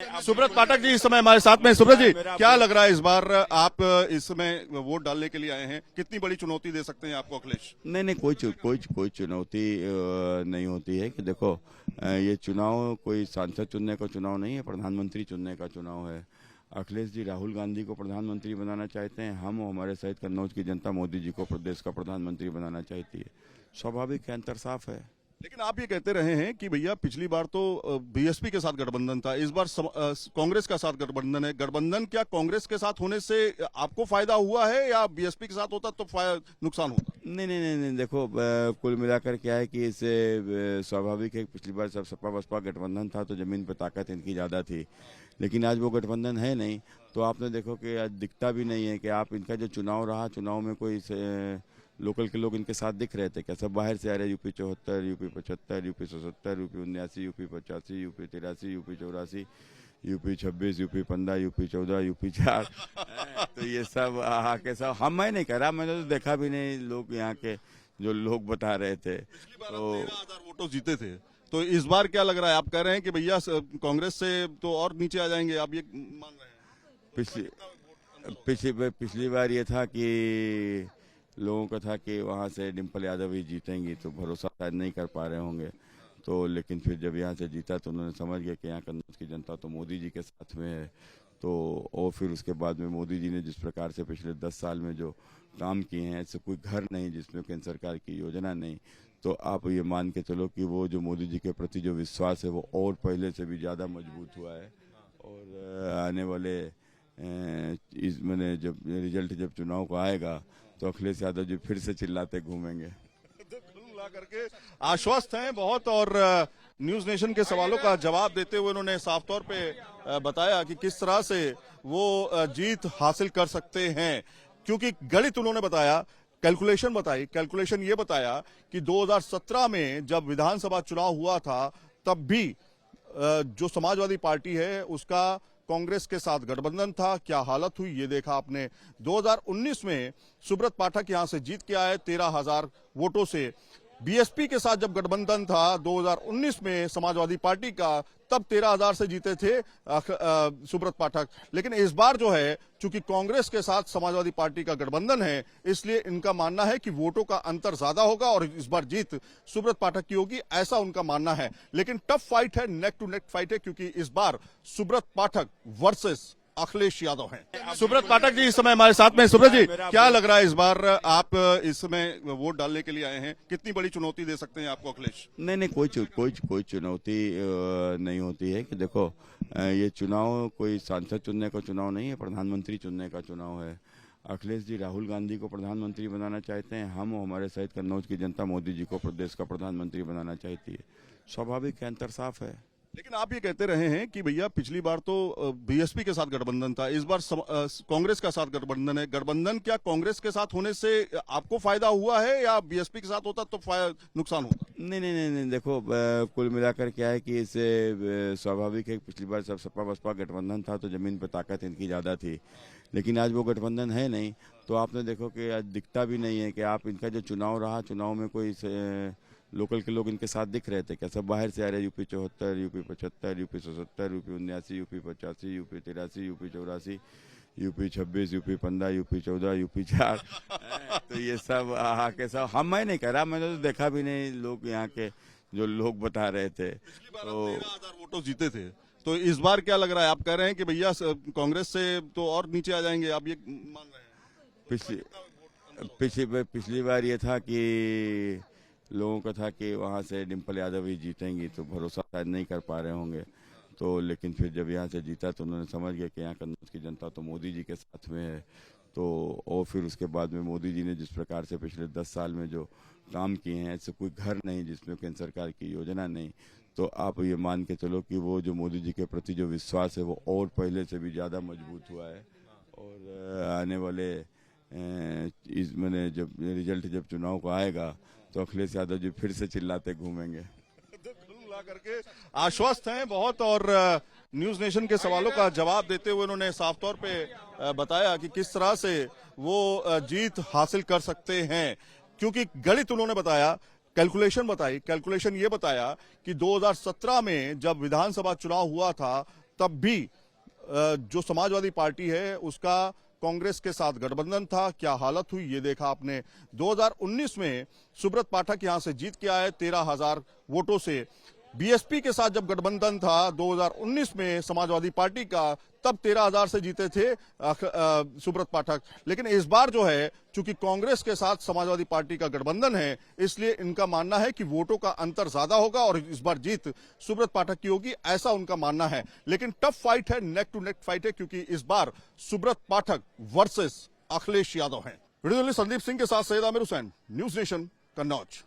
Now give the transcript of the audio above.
सुब्रत पाठक जी इस समय हमारे साथ में। सुब्रत जी, क्या लग रहा है इस बार आप इस समय वोट डालने के लिए आए हैं, कितनी बड़ी चुनौती दे सकते हैं आपको अखिलेश? नहीं, कोई चुनौती नहीं होती है कि देखो, ये चुनाव कोई सांसद चुनने का चुनाव नहीं है, प्रधानमंत्री चुनने का चुनाव है। अखिलेश जी राहुल गांधी को प्रधानमंत्री बनाना चाहते हैं, हम और हमारे सहित कन्नौज की जनता मोदी जी को प्रदेश का प्रधानमंत्री बनाना चाहती है। स्वाभाविक है, अंतर साफ है। लेकिन आप ये कहते रहे हैं कि भैया पिछली बार तो बीएसपी के साथ गठबंधन था, इस बार कांग्रेस का साथ गठबंधन है। गठबंधन क्या कांग्रेस के साथ होने से आपको फायदा हुआ है या बीएसपी के साथ होता तो नुकसान होता? नहीं, देखो, कुल मिलाकर क्या है कि इससे स्वाभाविक है। पिछली बार सब सपा बसपा गठबंधन था तो जमीन पर ताकत इनकी ज़्यादा थी, लेकिन आज वो गठबंधन है नहीं। तो आपने देखो कि आज दिखता भी नहीं है कि आप इनका जो चुनाव रहा, चुनाव में कोई लोकल के लोग इनके साथ दिख रहे थे क्या? सब बाहर से आ रहे, UP 74, UP 75, UP 77, UP 79, UP 85, UP 83, UP 84, UP 26, UP 15, UP 14, UP 4। तो ये सब आके सब मैं नहीं कह रहा, मैंने तो देखा भी नहीं। लोग यहाँ के जो लोग बता रहे थे तो 13,000 वोटों जीते थे। तो इस बार क्या लग रहा है? आप कह रहे हैं कि भैया कांग्रेस से तो और नीचे आ जाएंगे, आप ये मान रहे हैं? पिछली बार ये था कि लोगों का था कि वहाँ से डिम्पल यादव ही जीतेंगी, तो भरोसा शायद नहीं कर पा रहे होंगे। तो लेकिन फिर जब यहाँ से जीता तो उन्होंने समझ गया कि यहाँ कन्नौज की जनता तो मोदी जी के साथ में है। तो और फिर उसके बाद में मोदी जी ने जिस प्रकार से पिछले 10 साल में जो काम किए हैं, ऐसे कोई घर नहीं जिसमें केंद्र सरकार की योजना नहीं। तो आप ये मान के चलो कि वो जो मोदी जी के प्रति जो विश्वास है वो और पहले से भी ज़्यादा मजबूत हुआ है। और आने वाले इस मैंने जब रिजल्ट जब चुनाव का आएगा तो अखिलेश यादव जी फिर से चिल्लाते घूमेंगे। कुल मिलाकर के आश्वस्त हैं बहुत। और न्यूज नेशन के सवालों का जवाब देते हुए उन्होंने साफ तौर पे बताया कि किस तरह से वो जीत हासिल कर सकते हैं, क्योंकि गणित उन्होंने बताया, कैलकुलेशन बताई। कैलकुलेशन ये बताया कि 2017 में जब विधानसभा चुनाव हुआ था तब भी जो समाजवादी पार्टी है उसका कांग्रेस के साथ गठबंधन था। क्या हालत हुई ये देखा आपने। 2019 में सुब्रत पाठक यहां से जीत के आए 13,000 वोटों से। बीएसपी के साथ जब गठबंधन था 2019 में समाजवादी पार्टी का, तब 13,000 से जीते थे सुब्रत पाठक। लेकिन इस बार जो है, चूंकि कांग्रेस के साथ समाजवादी पार्टी का गठबंधन है, इसलिए इनका मानना है कि वोटों का अंतर ज्यादा होगा और इस बार जीत सुब्रत पाठक की होगी, ऐसा उनका मानना है। लेकिन टफ फाइट है, नेक टू नेक फाइट है, क्योंकि इस बार सुब्रत पाठक वर्सेस अखिलेश यादव हैं। सुब्रत पाठक जी इस समय हमारे साथ में। सुब्रत जी, क्या लग रहा है इस बार आप इस समय वोट डालने के लिए आए हैं, कितनी बड़ी चुनौती दे सकते हैं आपको अखिलेश? नहीं, कोई चुनौती नहीं होती है कि देखो, ये चुनाव कोई सांसद चुनने का चुनाव नहीं है, प्रधानमंत्री चुनने का चुनाव है। अखिलेश जी राहुल गांधी को प्रधानमंत्री बनाना चाहते हैं, हम और हमारे सहित कन्नौज की जनता मोदी जी को प्रदेश का प्रधानमंत्री बनाना चाहती है। स्वाभाविक है, अंतर साफ है। लेकिन आप ये कहते रहे हैं कि भैया पिछली बार तो बीएसपी के साथ गठबंधन था, इस बार कांग्रेस का साथ गठबंधन है। गठबंधन क्या कांग्रेस के साथ होने से आपको फायदा हुआ है या बीएसपी के साथ होता तो नुकसान होता? नहीं, देखो, कुल मिलाकर क्या है कि इससे स्वाभाविक है। पिछली बार सब सपा बसपा गठबंधन था तो जमीन पर ताकत इनकी ज़्यादा थी, लेकिन आज वो गठबंधन है नहीं। तो आपने देखो कि आज दिखता भी नहीं है कि आप इनका जो चुनाव रहा, चुनाव में कोई लोकल के लोग इनके साथ दिख रहे थे क्या? सब बाहर से आ रहे, UP 74, UP 75, UP 77, UP 79, UP 85, UP 83, UP 84, UP 26, UP 15, UP 14, UP 4। तो ये सब आके सब मैं नहीं कह रहा, मैंने तो देखा भी नहीं। लोग यहाँ के जो लोग बता रहे थे तो 13,000 वोटों जीते थे। तो इस बार क्या लग रहा है? आप कह रहे हैं कि भैया कांग्रेस से तो और नीचे आ जाएंगे, आप ये मान रहे हैं? पिछली बार ये था कि लोगों का था कि वहाँ से डिम्पल यादव ही जीतेंगी, तो भरोसा शायद नहीं कर पा रहे होंगे। तो लेकिन फिर जब यहाँ से जीता तो उन्होंने समझ गया कि यहाँ कन्नौज की जनता तो मोदी जी के साथ में है। तो और फिर उसके बाद में मोदी जी ने जिस प्रकार से पिछले 10 साल में जो काम किए हैं, ऐसे कोई घर नहीं जिसमें केंद्र सरकार की योजना नहीं। तो आप ये मान के चलो कि वो जो मोदी जी के प्रति जो विश्वास है वो और पहले से भी ज़्यादा मजबूत हुआ है। और आने वाले इस मैंने जब रिजल्ट जब चुनाव का आएगा तो अखिलेश यादव जी फिर से चिल्लाते घूमेंगे। कुल मिलाकर के आश्वस्त हैं बहुत। और न्यूज नेशन के सवालों का जवाब देते हुए उन्होंने साफ तौर पे बताया कि किस तरह से वो जीत हासिल कर सकते हैं, क्योंकि गणित उन्होंने बताया, कैलकुलेशन बताई। कैलकुलेशन ये बताया कि 2017 में जब विधानसभा चुनाव हुआ था तब भी जो समाजवादी पार्टी है उसका कांग्रेस के साथ गठबंधन था। क्या हालत हुई ये देखा आपने। 2019 में सुब्रत पाठक यहां से जीत के आए 13,000 वोटों से। बीएसपी के साथ जब गठबंधन था 2019 में समाजवादी पार्टी का, तब 13,000 से जीते थे सुब्रत पाठक। लेकिन इस बार जो है, चूंकि कांग्रेस के साथ समाजवादी पार्टी का गठबंधन है, इसलिए इनका मानना है कि वोटों का अंतर ज्यादा होगा और इस बार जीत सुब्रत पाठक की होगी, ऐसा उनका मानना है। लेकिन टफ फाइट है, नेक टू नेक फाइट है, क्योंकि इस बार सुब्रत पाठक वर्सेस अखिलेश यादव हैं। वीडियो जर्नलिस्ट संदीप सिंह के साथ सैयद आमिर हुसैन, न्यूज नेशन, कन्नौज।